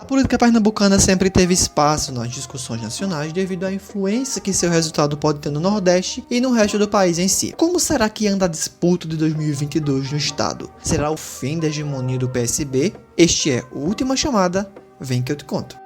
A política pernambucana sempre teve espaço nas discussões nacionais devido à influência que seu resultado pode ter no Nordeste e no resto do país em si. Como será que anda a disputa de 2022 no estado? Será o fim da hegemonia do PSB? Este é o Última Chamada, vem que eu te conto.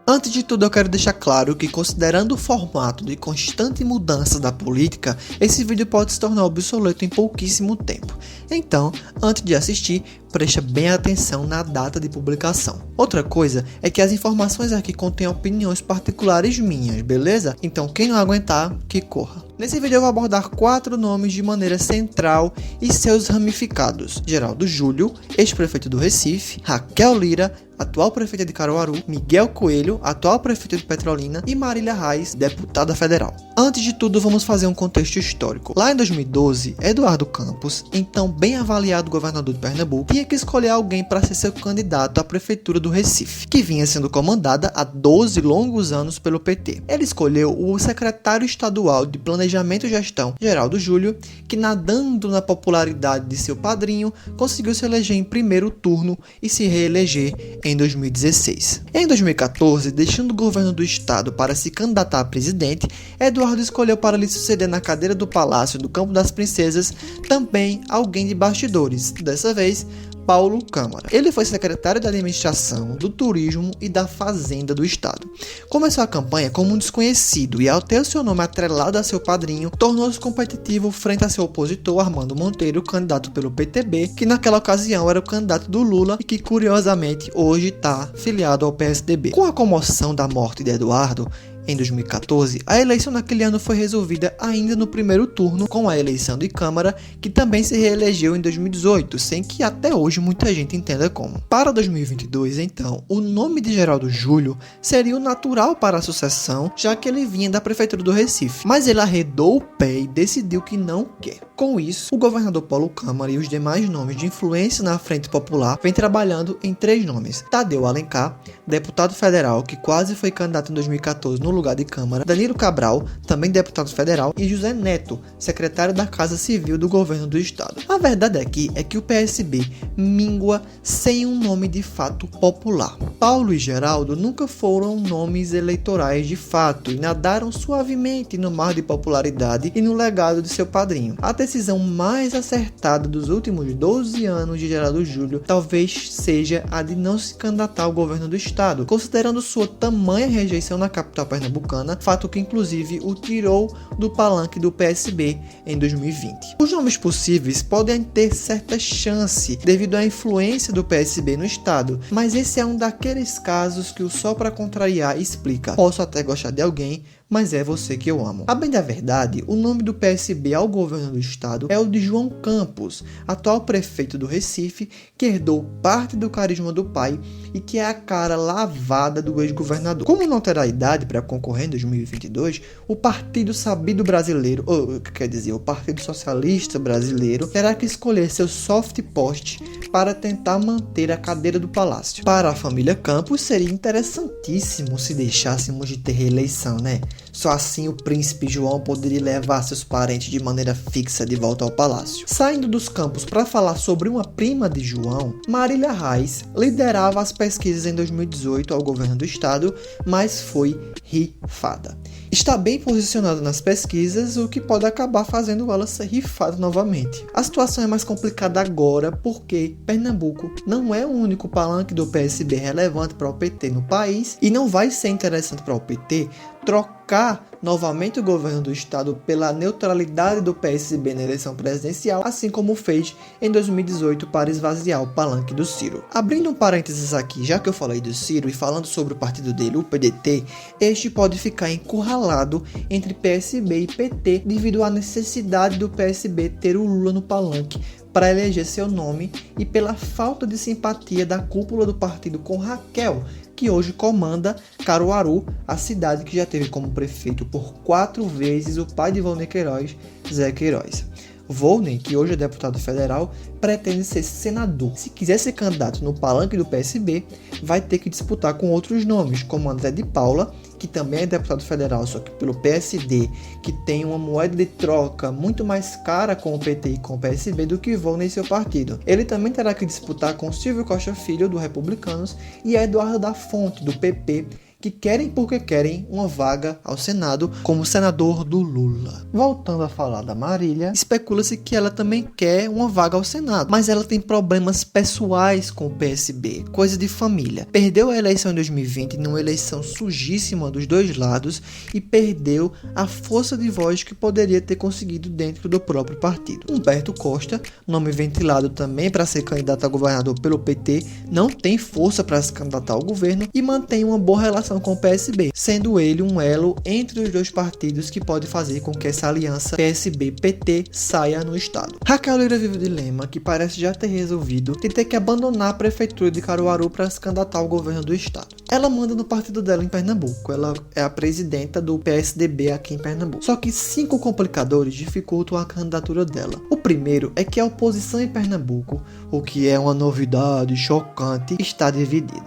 Antes de tudo, eu quero deixar claro que, considerando o formato de constante mudança da política, esse vídeo pode se tornar obsoleto em pouquíssimo tempo. Então, antes de assistir, preste bem atenção na data de publicação. Outra coisa é que as informações aqui contêm opiniões particulares minhas, beleza? Então, quem não aguentar, que corra. Nesse vídeo eu vou abordar 4 nomes de maneira central e seus ramificados: Geraldo Júlio, ex-prefeito do Recife; Raquel Lira, atual prefeita de Caruaru; Miguel Coelho, atual prefeito de Petrolina; e Marília Reis, deputada federal. Antes de tudo, vamos fazer um contexto histórico. Lá em 2012, Eduardo Campos, então bem avaliado governador de Pernambuco, tinha que escolher alguém para ser seu candidato à prefeitura do Recife, que vinha sendo comandada há 12 longos anos pelo PT. Ele escolheu o secretário estadual de Planejamento e Gestão, Geraldo Júlio, que, nadando na popularidade de seu padrinho, conseguiu se eleger em primeiro turno e se reeleger em 2016. Em 2014, deixando o governo do estado para se candidatar a presidente, Eduardo escolheu para lhe suceder na cadeira do Palácio do Campo das Princesas também alguém de bastidores, dessa vez Paulo Câmara. Ele foi secretário da Administração, do Turismo e da Fazenda do Estado. Começou a campanha como um desconhecido e, ao ter o seu nome atrelado a seu padrinho, tornou-se competitivo frente a seu opositor Armando Monteiro, candidato pelo PTB, que naquela ocasião era o candidato do Lula e que, curiosamente, hoje está filiado ao PSDB. Com a comoção da morte de Eduardo, em 2014, a eleição naquele ano foi resolvida ainda no primeiro turno, com a eleição de Câmara, que também se reelegeu em 2018, sem que até hoje muita gente entenda como. Para 2022, então, o nome de Geraldo Júlio seria o natural para a sucessão, já que ele vinha da prefeitura do Recife, mas ele arredou o pé e decidiu que não quer. Com isso, o governador Paulo Câmara e os demais nomes de influência na Frente Popular vêm trabalhando em 3 nomes: Tadeu Alencar, deputado federal que quase foi candidato em 2014 no lugar de Câmara; Danilo Cabral, também deputado federal; e José Neto, secretário da Casa Civil do governo do estado. A verdade aqui é que o PSB mingua sem um nome de fato popular. Paulo e Geraldo nunca foram nomes eleitorais de fato e nadaram suavemente no mar de popularidade e no legado de seu padrinho. A decisão mais acertada dos últimos 12 anos de Geraldo Júlio talvez seja a de não se candidatar ao governo do estado, considerando sua tamanha rejeição na capital pernambucana, fato que inclusive o tirou do palanque do PSB em 2020. Os nomes possíveis podem ter certa chance devido à influência do PSB no estado, mas esse é um daqueles casos que o Só Pra Contrariar explica: posso até gostar de alguém, mas é você que eu amo. A bem da verdade, o nome do PSB ao governo do estado é o de João Campos, atual prefeito do Recife, que herdou parte do carisma do pai e que é a cara lavada do ex-governador. Como não terá idade para concorrer em 2022, o Partido Sabido Brasileiro, o Partido Socialista Brasileiro, terá que escolher seu soft post para tentar manter a cadeira do palácio. Para a família Campos, seria interessantíssimo se deixássemos de ter reeleição, né? Só assim o príncipe João poderia levar seus parentes de maneira fixa de volta ao palácio. Saindo dos Campos para falar sobre uma prima de João, Marília Reis liderava as pesquisas em 2018 ao governo do estado, mas foi rifada. Está bem posicionada nas pesquisas, o que pode acabar fazendo ela ser rifada novamente. A situação é mais complicada agora porque Pernambuco não é o único palanque do PSB relevante para o PT no país e não vai ser interessante para o PT trocar novamente o governo do estado pela neutralidade do PSB na eleição presidencial, assim como fez em 2018 para esvaziar o palanque do Ciro. Abrindo um parênteses aqui, já que eu falei do Ciro e falando sobre o partido dele, o PDT, este pode ficar encurralado entre PSB e PT devido à necessidade do PSB ter o Lula no palanque para eleger seu nome e pela falta de simpatia da cúpula do partido com Raquel, que hoje comanda Caruaru, a cidade que já teve como prefeito por 4 vezes o pai de Volney Queiroz, Zé Queiroz. Volney, que hoje é deputado federal, pretende ser senador. Se quiser ser candidato no palanque do PSB, vai ter que disputar com outros nomes, como André de Paula, que também é deputado federal, só que pelo PSD, que tem uma moeda de troca muito mais cara com o PT e com o PSB do que Volney e seu partido. Ele também terá que disputar com Silvio Costa Filho, do Republicanos, e Eduardo da Fonte, do PP, que querem porque querem uma vaga ao Senado como senador do Lula. Voltando a falar da Marília, especula-se que ela também quer uma vaga ao Senado, mas ela tem problemas pessoais com o PSB, coisa de família. Perdeu a eleição em 2020 numa eleição sujíssima dos dois lados e perdeu a força de voz que poderia ter conseguido dentro do próprio partido. Humberto Costa, nome ventilado também para ser candidato a governador pelo PT, não tem força para se candidatar ao governo e mantém uma boa relação com o PSB, sendo ele um elo entre os dois partidos que pode fazer com que essa aliança PSB-PT saia no estado. Raquel Lira vive o dilema, que parece já ter resolvido, de ter que abandonar a prefeitura de Caruaru para se candidatar ao governo do estado. Ela manda no partido dela em Pernambuco, ela é a presidenta do PSDB aqui em Pernambuco. Só que 5 complicadores dificultam a candidatura dela. O primeiro é que a oposição em Pernambuco, o que é uma novidade chocante, está dividida.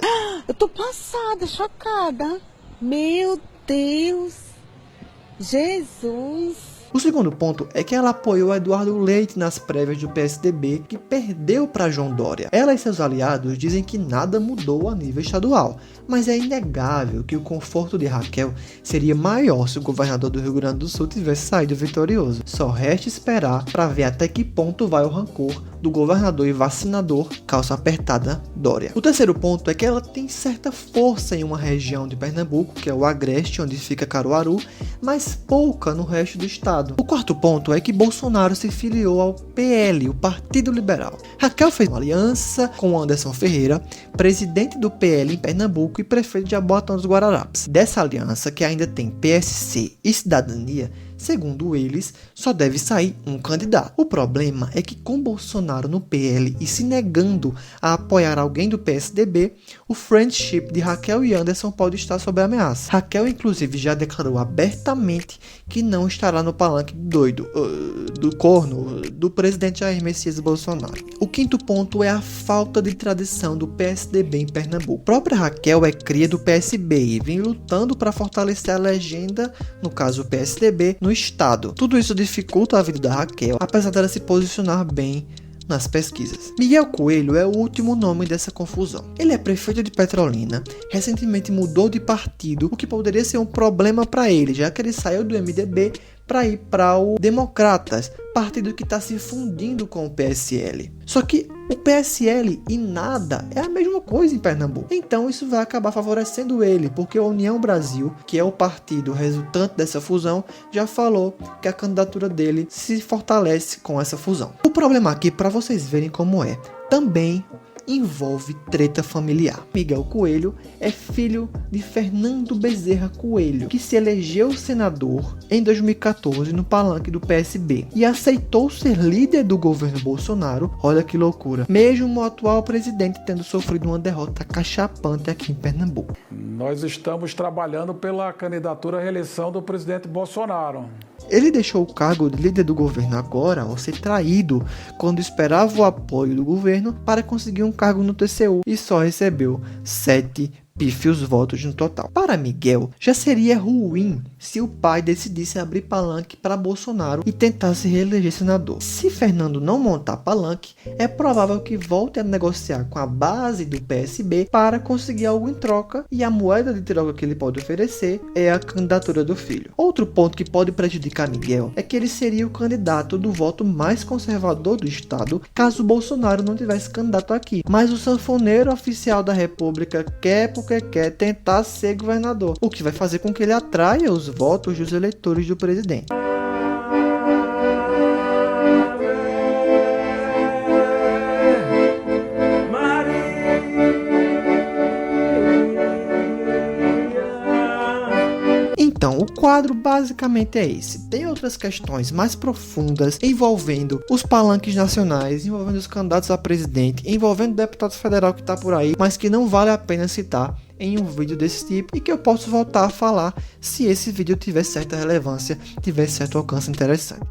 Eu tô passada, chocada. Meu Deus. Jesus. O segundo ponto é que ela apoiou Eduardo Leite nas prévias do PSDB, que perdeu para João Dória. Ela e seus aliados dizem que nada mudou a nível estadual, mas é inegável que o conforto de Raquel seria maior se o governador do Rio Grande do Sul tivesse saído vitorioso. Só resta esperar para ver até que ponto vai o rancor do governador e vacinador calça apertada Dória. O terceiro ponto é que ela tem certa força em uma região de Pernambuco, que é o Agreste, onde fica Caruaru, mas pouca no resto do estado. O quarto ponto é que Bolsonaro se filiou ao PL, o Partido Liberal. Raquel fez uma aliança com Anderson Ferreira, presidente do PL em Pernambuco e prefeito de Jaboatão dos Guararapes. Dessa aliança, que ainda tem PSC e Cidadania, segundo eles, só deve sair um candidato. O problema é que com Bolsonaro no PL e se negando a apoiar alguém do PSDB, o friendship de Raquel e Anderson pode estar sob ameaça. Raquel, inclusive, já declarou abertamente que não estará no palanque do corno do presidente Jair Messias Bolsonaro. O quinto ponto é a falta de tradição do PSDB em Pernambuco. A própria Raquel é cria do PSB e vem lutando para fortalecer a legenda, no caso o PSDB, no estado. Tudo isso dificulta a vida da Raquel, apesar dela se posicionar bem nas pesquisas. Miguel Coelho é o último nome dessa confusão. Ele é prefeito de Petrolina, recentemente mudou de partido, o que poderia ser um problema para ele, já que ele saiu do MDB para ir para o Democratas, partido que está se fundindo com o PSL. Só que o PSL e nada é a mesma coisa em Pernambuco. Então isso vai acabar favorecendo ele, porque a União Brasil, que é o partido resultante dessa fusão, já falou que a candidatura dele se fortalece com essa fusão. O problema aqui, para vocês verem como é, também envolve treta familiar. Miguel Coelho é filho de Fernando Bezerra Coelho, que se elegeu senador em 2014 no palanque do PSB e aceitou ser líder do governo Bolsonaro. Olha que loucura. Mesmo o atual presidente tendo sofrido uma derrota cachapante aqui em Pernambuco. Nós estamos trabalhando pela candidatura à reeleição do presidente Bolsonaro. Ele deixou o cargo de líder do governo agora ao ser traído quando esperava o apoio do governo para conseguir um cargo no TCU e só recebeu 7 pífios votos no total. Para Miguel, já seria ruim se o pai decidisse abrir palanque para Bolsonaro e tentar se reeleger senador. Se Fernando não montar palanque, é provável que volte a negociar com a base do PSB para conseguir algo em troca, e a moeda de troca que ele pode oferecer é a candidatura do filho. Outro ponto que pode prejudicar Miguel é que ele seria o candidato do voto mais conservador do estado caso Bolsonaro não tivesse candidato aqui. Mas o sanfoneiro oficial da República quer tentar ser governador, o que vai fazer com que ele atraia os votos dos eleitores do presidente. Então, o quadro basicamente é esse. Tem outras questões mais profundas envolvendo os palanques nacionais, envolvendo os candidatos a presidente, envolvendo o deputado federal que está por aí, mas que não vale a pena citar em um vídeo desse tipo, e que eu posso voltar a falar se esse vídeo tiver certa relevância, tiver certo alcance interessante.